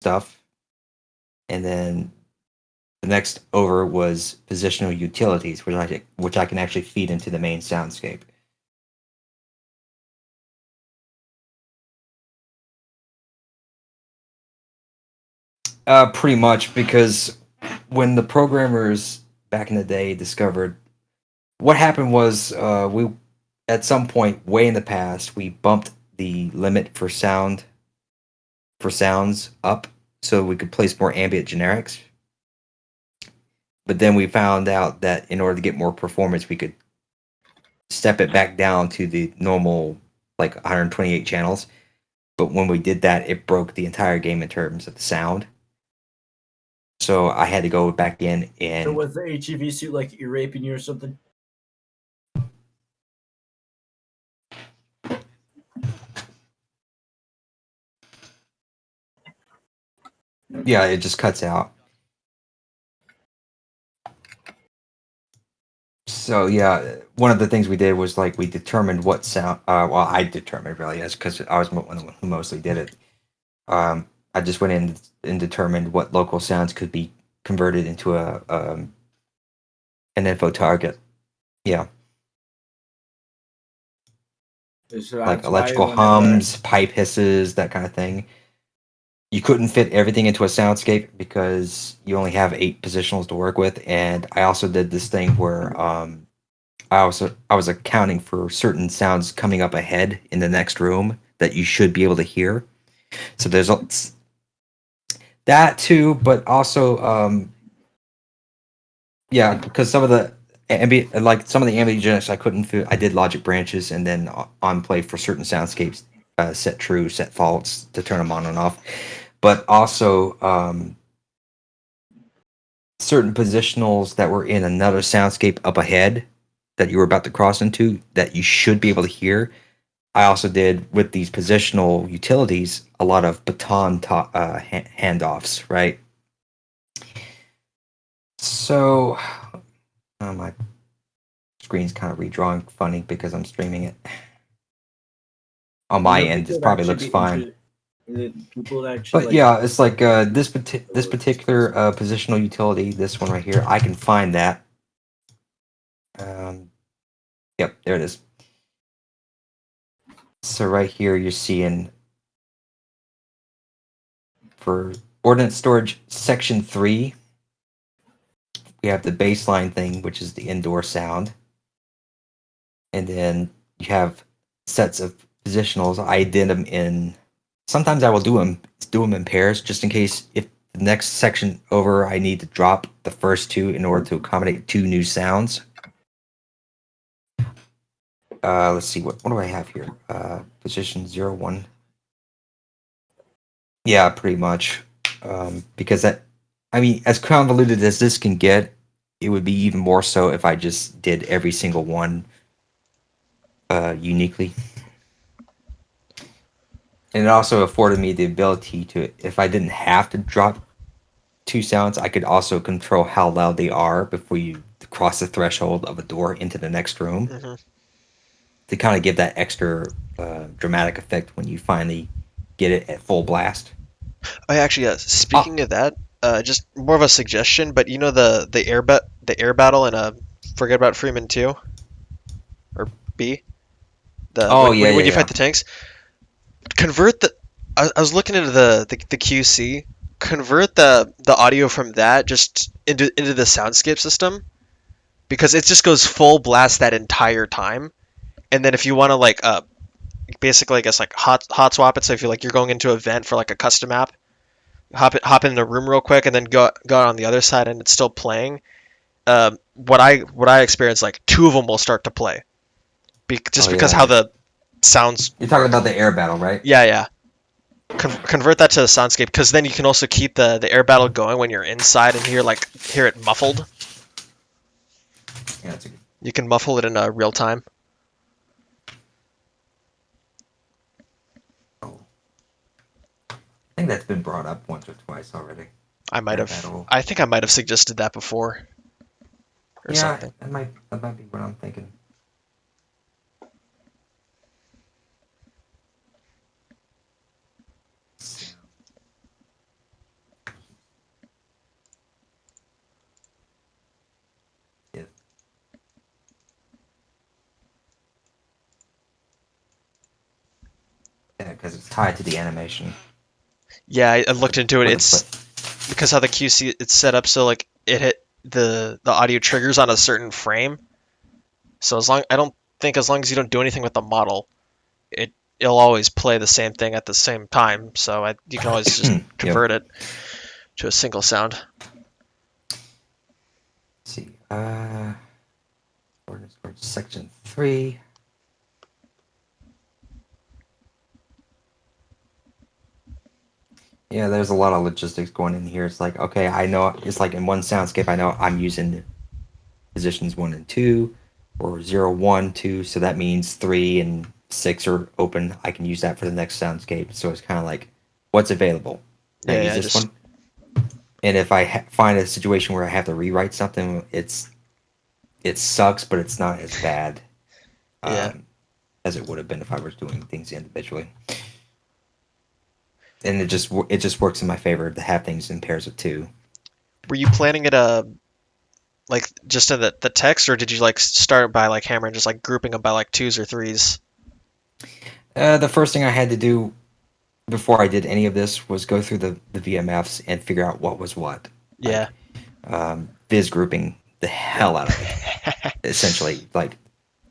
stuff, and then the next over was positional utilities, which I can actually feed into the main soundscape. Pretty much, because when the programmers back in the day discovered what happened was we at some point way in the past we bumped the limit for sounds up so we could place more ambient generics. But then we found out that in order to get more performance, we could step it back down to the normal like 128 channels. But when we did that, it broke the entire game in terms of the sound. So I had to go back in and. So was the HEV suit like raping you or something? Yeah, it just cuts out. So yeah, one of the things we did was like we determined what sound. Well, I determined really, yes, because I was one who mostly did it. I just went in and determined what local sounds could be converted into an info target. Yeah. So like electrical hums, pipe hisses, that kind of thing. You couldn't fit everything into a soundscape because you only have 8 positionals to work with, and I also did this thing where I was accounting for certain sounds coming up ahead in the next room that you should be able to hear. So there's that too, but also yeah, because some of the ambient generics I couldn't fit. I did logic branches and then on play for certain soundscapes, set true, set false to turn them on and off. But also certain positionals that were in another soundscape up ahead that you were about to cross into that you should be able to hear. I also did with these positional utilities a lot of baton handoffs, right? So my screen's kind of redrawing funny because I'm streaming it. On my end, it probably looks fine. People actually, but yeah, it's like this particular positional utility, this one right here. I can find that. Yep, there it is. So right here, you're seeing for ordnance storage section 3, we have the baseline thing, which is the indoor sound, and then you have sets of positionals. I did them in. Sometimes I will do them in pairs, just in case if the next section over I need to drop the first 2 in order to accommodate 2 new sounds. Let's see what do I have here? Position 0, 1. Yeah, pretty much. Because that, I mean, as convoluted as this can get, it would be even more so if I just did every single one uniquely. And it also afforded me the ability to, if I didn't have to drop 2 sounds, I could also control how loud they are before you cross the threshold of a door into the next room. Mm-hmm. To kind of give that extra dramatic effect when you finally get it at full blast. Oh, actually, speaking of that, just more of a suggestion, but you know the air battle in Forget About Freeman 2 or B, when you fight the tanks, convert the. I was looking into the QC. Convert the audio from that just into the soundscape system, because it just goes full blast that entire time. And then if you want to like basically I guess like hot swap it, so if you're going into an event for like a custom map, hop in the room real quick and then go on the other side and it's still playing. What I experienced, like 2 of them will start to play, because how the sounds. You're talking about the air battle, right? Yeah. Convert that to the soundscape, because then you can also keep the air battle going when you're inside and hear it muffled. Yeah, that's a good. You can muffle it in real time. Oh. I think that's been brought up once or twice already. I think I might have suggested that before. Or something. That might be what I'm thinking. because it's tied to the animation. Yeah, I looked into it. For the It's because how the QC it's set up so like it hit the audio triggers on a certain frame. So I don't think as long as you don't do anything with the model, it'll always play the same thing at the same time. So you can always just Yep. convert it to a single sound. Let's see. Section 3. Yeah, there's a lot of logistics going in here. It's like, okay, I know it's like in one soundscape, I know I'm using positions 1 and 2, or 0, 1, 2. So that means 3 and 6 are open. I can use that for the next soundscape. So it's kind of like, what's available? Can I use this one? And if I find a situation where I have to rewrite something, it sucks, but it's not as bad as it would have been if I was doing things individually. And it just works in my favor to have things in pairs of 2. Were you planning it like just in the text, or did you like start by like hammering just like grouping them by like 2s or 3s? The first thing I had to do before I did any of this was go through the VMFs and figure out what was what. Yeah. Viz grouping the hell out of it, essentially.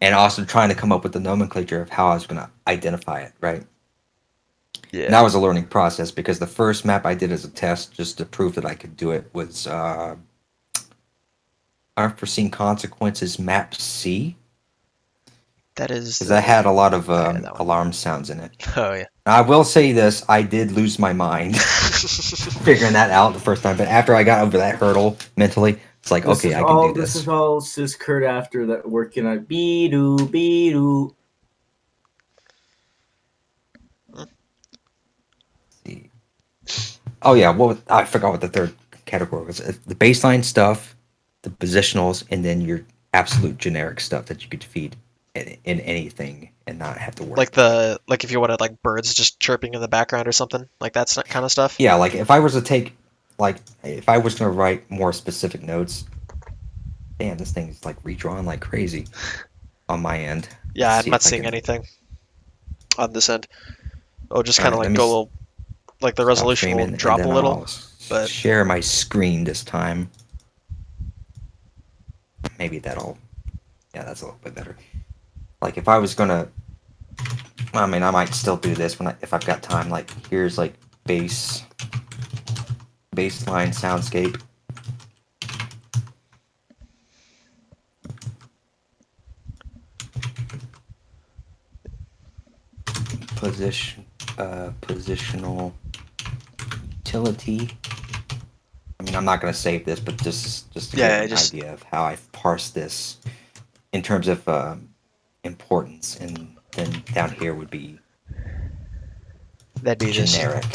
And also trying to come up with the nomenclature of how I was going to identify it, right? Yeah. And that was a learning process because the first map I did as a test, just to prove that I could do it, was Unforeseen Consequences Map C. That is. Because that had a lot of alarm sounds in it. Oh, yeah. I will say this, I did lose my mind figuring that out the first time, but after I got over that hurdle mentally, it's like, okay, I can do this. This is all Sisk heard after that working on be-doo, be-doo. Oh yeah, I forgot what the third category was. The baseline stuff, the positionals, and then your absolute generic stuff that you could feed in anything and not have to worry. Like if you wanted like birds just chirping in the background or something, like that kind of stuff. Yeah, like if I was to write more specific notes, damn, this thing's like redrawn like crazy on my end. Yeah, I'm not seeing anything on this end. Oh, just kind of like go a little, like the resolution will drop a little. But share my screen this time. Maybe that'll, yeah, that's a little bit better. Like if I was gonna, I mean, I might still do this if I've got time. Like here's like baseline soundscape. Positional utility. I mean, I'm not going to save this, but just to get an idea of how I've parsed this in terms of importance, and then down here would be generic.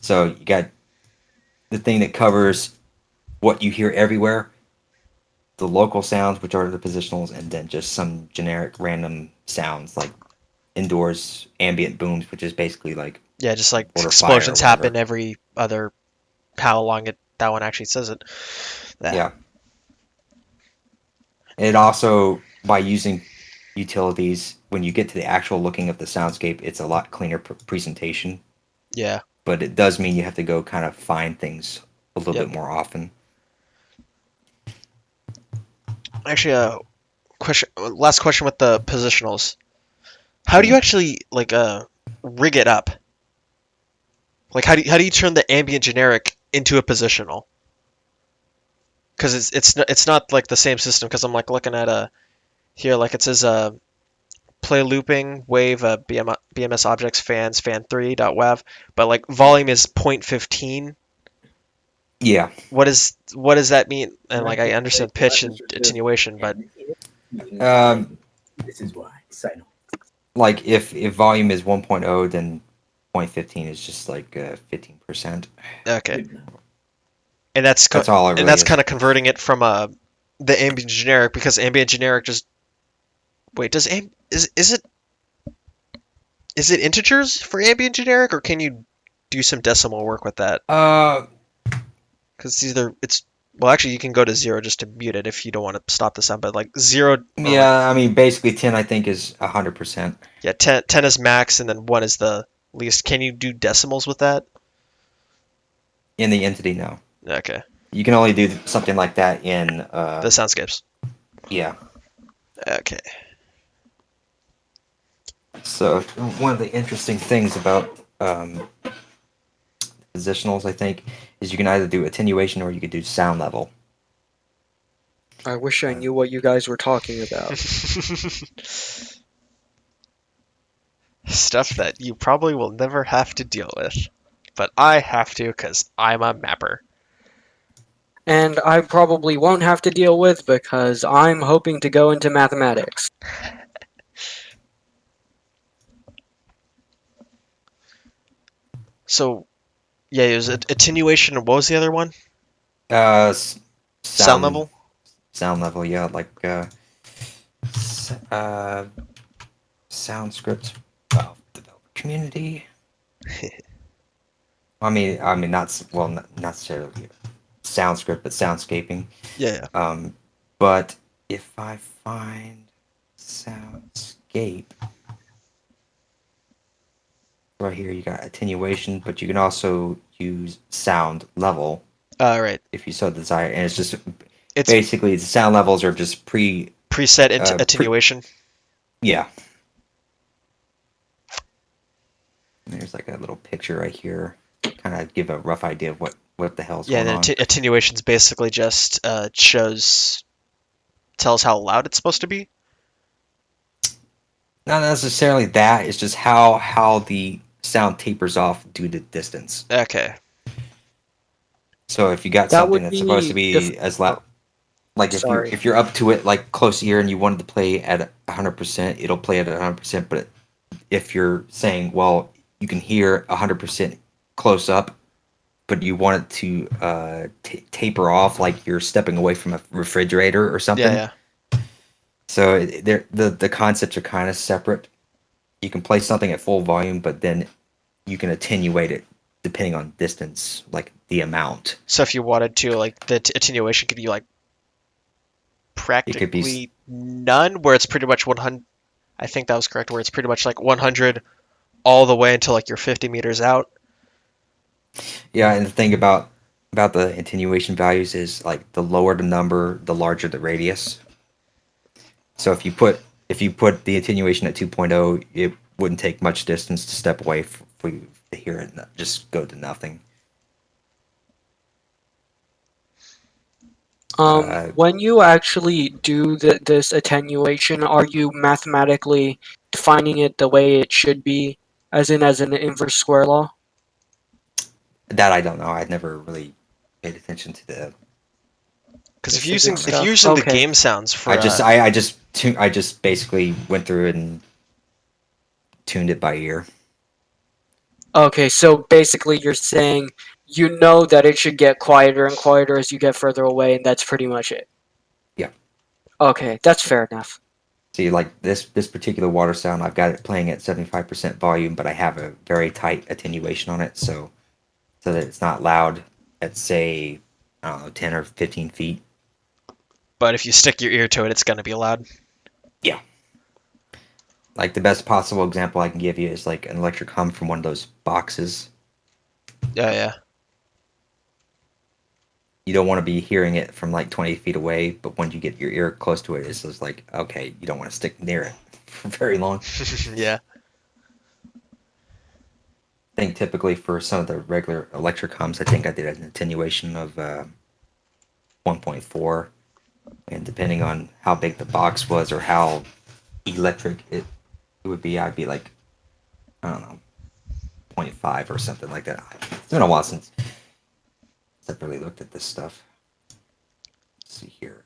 So you got the thing that covers what you hear everywhere, the local sounds, which are the positionals, and then just some generic random sounds like indoors ambient booms, which is basically like just like explosions happen every other how long that one actually says it. Yeah. And it also, by using utilities, when you get to the actual looking of the soundscape, it's a lot cleaner presentation. Yeah. But it does mean you have to go kind of find things a little bit more often. Actually, last question with the positionals. How do you actually like rig it up? Like how do you turn the ambient generic into a positional? Because it's not like the same system. Because I'm like looking at here, like it says play looping wave BMS objects fans fan3.wav, but like volume is 0.15. Yeah. What does that mean? And like I understand pitch and attenuation, but this is why. Sign on. Like if volume is 1.0, then 0.15 is just like 15%. Okay. And that's all it really is. Kind of converting it from the ambient generic, because ambient generic just is it integers for ambient generic, or can you do some decimal work with that? Because it's Well, actually, you can go to 0 just to mute it if you don't want to stop the sound. But like 0, or like, Yeah, I mean, basically 10, I think, is 100% yeah, 10 is max, and then 1 is the least. Can you do decimals with that? in the entity. No, Okay, you can only do something like that in. the soundscapes. Yeah. Okay. So one of the interesting things about positionals, I think, is you can either do attenuation or you could do sound level. I wish I knew what you guys were talking about. Stuff that you probably will never have to deal with. But I have to because I'm a mapper. And I probably won't have to deal with because I'm hoping to go into mathematics. So, yeah, it was attenuation. What was the other one? Uh, Sound level? Sound level, yeah, like sound scripts developer community. I mean, not necessarily sound script, but soundscaping. Yeah, But if I find soundscape right here, you got attenuation, but you can also use sound level yeah. Right. if you so desire, and it's just It's basically the sound levels are just preset attenuation. yeah. There's like a little picture right here, kind of give a rough idea of what the hell's Yeah, going and on. then attenuation's basically just tells how loud it's supposed to be. Not necessarily that. It's just how the sound tapers off due to distance. Okay. So if you got That something would that's supposed be to be as loud, like sorry. if you're up to it like close ear and you wanted to play at 100%, it'll play at 100%. But if you're saying, well, you can hear 100% close up, but you want it to taper off like you're stepping away from a refrigerator or something. Yeah, So the concepts are kind of separate. You can play something at full volume, but then you can attenuate it depending on distance, like the amount. So if you wanted to, like, the attenuation could be like It could be practically none, where it's pretty much 100. I think that was correct, where it's pretty much like 100 all the way until like you're 50 meters out. yeah. And the thing about the attenuation values is like the lower the number, the larger the radius. So if you put the attenuation at 2.0, it wouldn't take much distance to step away for you to hear it just go to nothing. When you actually do this attenuation, are you mathematically defining it the way it should be, as an inverse square law? That I don't know. I'd never really paid attention to the. Because if Physics you're stuff? using the Okay. game sounds for I just basically went through it and tuned it by ear. Okay, so basically you're saying you know that it should get quieter and quieter as you get further away, and that's pretty much it. Yeah. Okay, that's fair enough. See, like this particular water sound, I've got it playing at 75% volume, but I have a very tight attenuation on it, so that it's not loud at say, I don't know, 10 or 15 feet. but if you stick your ear to it, it's going to be loud. Yeah. Like the best possible example I can give you is like an electric hum from one of those boxes. Yeah. You don't want to be hearing it from like 20 feet away, but when you get your ear close to it, it's just like, okay, you don't want to stick near it for very long. Yeah. I think typically for some of the regular electric hums, I think I did an attenuation of 1.4, and depending on how big the box was or how electric it would be, I'd be like, I don't know, 0.5 or something like that. It's been a while since I've really looked at this stuff. Let's see here.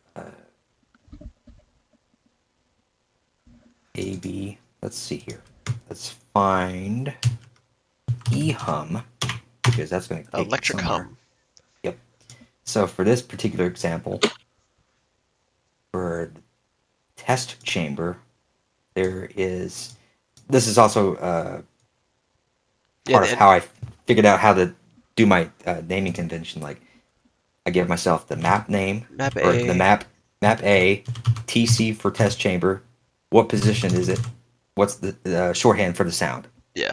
AB. Let's see here. Let's find eHum, because that's going to take Electric it somewhere. hum. Yep. So for this particular example, for the test chamber, this is also Yeah, part of how I figured out how to do my naming convention. Like I give myself the map name, Map or the A. map A, TC for test chamber. What position is it? What's the shorthand for the sound? Yeah.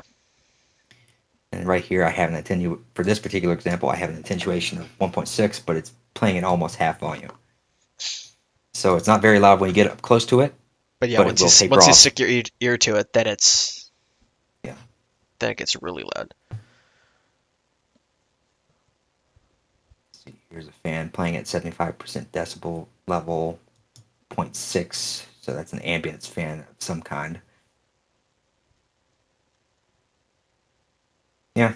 And right here, I have for this particular example, I have an attenuation of 1.6, but it's playing at almost half volume. So it's not very loud when you get up close to it, But yeah, but it will taper once you off. stick your ear to it, then Yeah. then it gets really loud. See, here's a fan playing at 75% decibel level, 0.6, so that's an ambience fan of some kind. Yeah.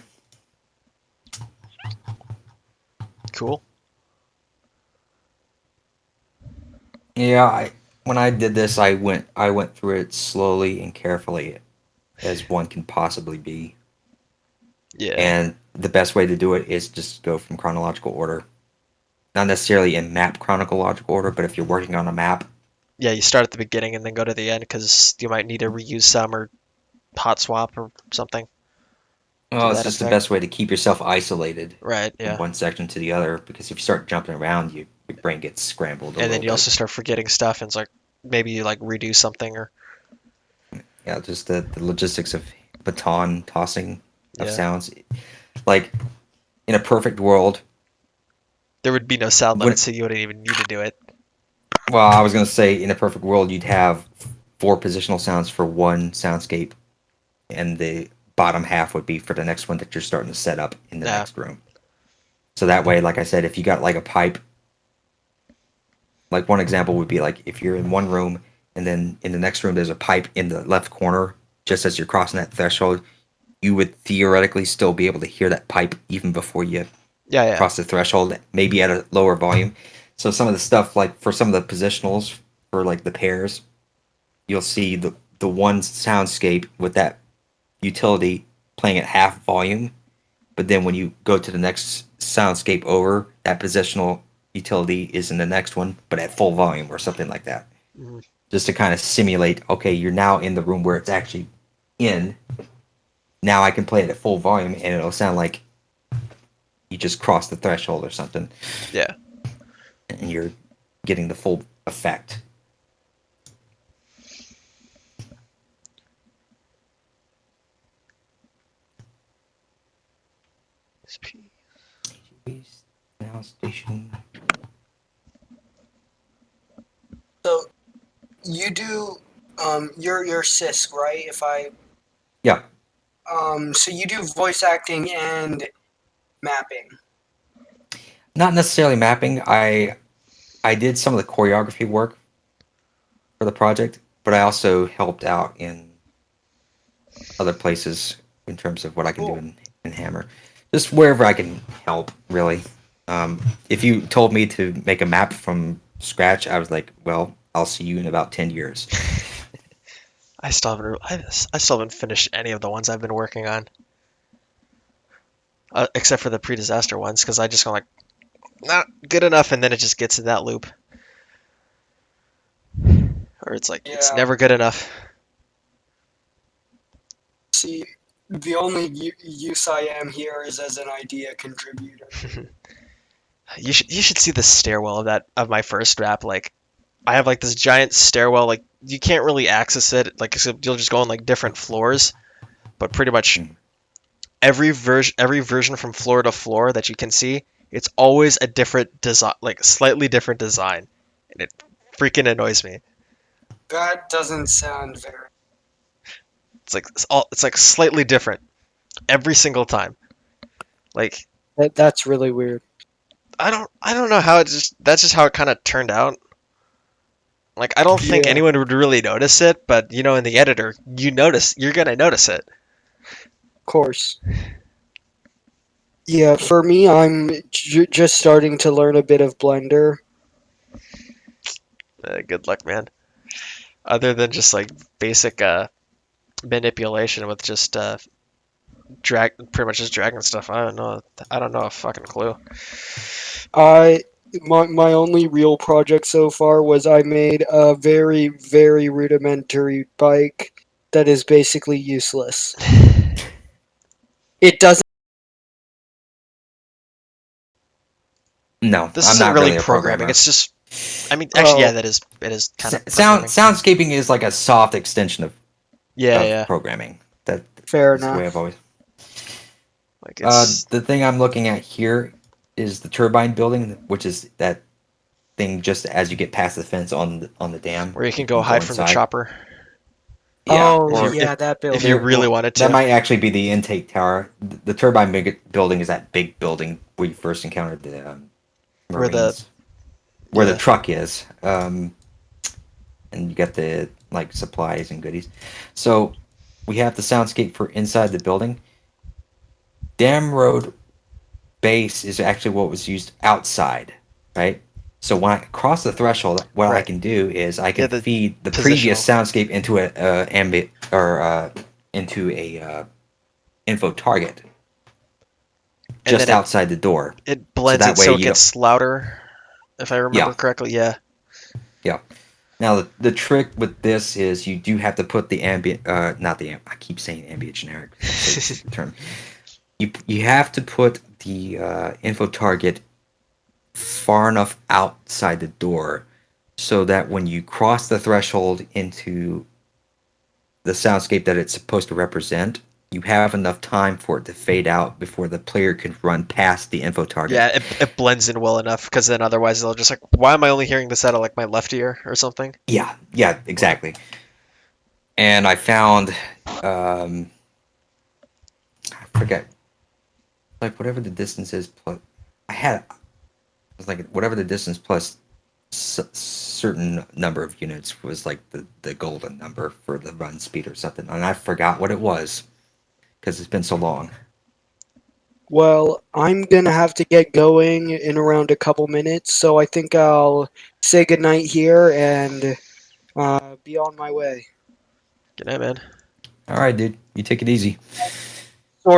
Cool. Yeah, when I did this, I went through it slowly and carefully as one can possibly be. Yeah. And the best way to do it is just go from chronological order. Not necessarily in map chronological order, but if you're working on a map, Yeah, you start at the beginning and then go to the end because you might need to reuse some or hot swap or something. well, it's that just the effect. best way to keep yourself isolated Right, from yeah. one section to the other. Because if you start jumping around, your brain gets scrambled a And then little you bit. also start forgetting stuff and it's like maybe you like redo something or Yeah, just the logistics of baton tossing of yeah. sounds. Like in a perfect world, There would be no sound when limit, so you wouldn't even need to do it. well, I was gonna say in a perfect world, you'd have 4 positional sounds for one soundscape, and the bottom half would be for the next one that you're starting to set up in the Nah. next room. So that way, like I said, if you got like a pipe, like one example would be like if you're in one room and then in the next room there's a pipe in the left corner, just as you're crossing that threshold, you would theoretically still be able to hear that pipe even before you Yeah, yeah. cross the threshold, maybe at a lower volume. So some of the stuff, like for some of the positionals for like the pairs, you'll see the one soundscape with that utility playing at half volume, but then when you go to the next soundscape over, that positional utility is in the next one, but at full volume or something like that. Mhm. Just to kind of simulate, okay, you're now in the room where it's actually in. Now I can play it at full volume and it'll sound like you just crossed the threshold or something. Yeah. And you're getting the full effect. Now station. So you do you're Sisk, right? If I Yeah, so you do voice acting and mapping. not necessarily mapping. I did some of the choreography work for the project, but I also helped out in other places in terms of what I can do Cool. in Hammer. Just wherever I can help, really. If you told me to make a map from scratch, I was like, well, I'll see you in about 10 years. I still haven't finished any of the ones I've been working on, except for the pre-disaster ones, because I just go like, not good enough, and then it just gets in that loop, or it's like it's Yeah. never good enough. See, the only use I am here is as an idea contributor. You should see the stairwell of my first rap. Like I have like this giant stairwell. Like you can't really access it. Like except you'll just go on like different floors, but pretty much every version from floor to floor that you can see, it's always a different design, like slightly different design, and it freaking annoys me. That doesn't sound very. It's like slightly different every single time. Like That's really weird. I don't know how that's just how it kind of turned out. Like I don't think Yeah. anyone would really notice it, but you know, in the editor, you're gonna notice it. Of course. Yeah, for me, I'm just starting to learn a bit of Blender. Good luck, man. Other than just like basic manipulation with just pretty much just dragging stuff. I don't know. I don't know a fucking clue. My only real project so far was I made a very, very rudimentary bike that is basically useless. It doesn't No, This I'm isn't not really a programming. programmer. It's just, I mean, actually, yeah, Oh. that is it is kind of Sound programming. soundscaping is like a soft extension of Yeah. programming. That's Fair the way enough. I've always. Like it's The thing I'm looking at here is the turbine building, which is that thing just as you get past the fence on the dam. where you can go hide from the inside. chopper Yeah, Oh, or yeah, that if building. you really wanted that to. might actually be the intake tower. The turbine building is that big building where you first encountered the Where the Marines, where the yeah. truck is, and you get the like supplies and goodies. So we have the soundscape for inside the building. Dam Road base is actually what was used outside, right? So when I cross the threshold, what I Right. can do is I can Yeah, the feed the previous positional. soundscape into a ambient or into a info target And just then outside the door. it So blends that it way so it you don't. gets louder, if I remember Yeah, correctly. Yeah. yeah. Now the trick with this is you do have to put the ambient, not the I keep saying ambient generic. That's the term. You have to put the info target far enough outside the door so that when you cross the threshold into the soundscape that it's supposed to represent, you have enough time for it to fade out before the player can run past the info target. Yeah, it blends in well enough because then otherwise they'll just like, why am I only hearing this out of like my left ear or something? Yeah, exactly. And I found, I forget, like whatever the distance is plus, it was like whatever the distance plus certain number of units was like the golden number for the run speed or something, and I forgot what it was because it's been so long. Well, I'm gonna have to get going in around a couple minutes, so I think I'll say goodnight here and be on my way. Good night, man. All right, dude, you take it easy.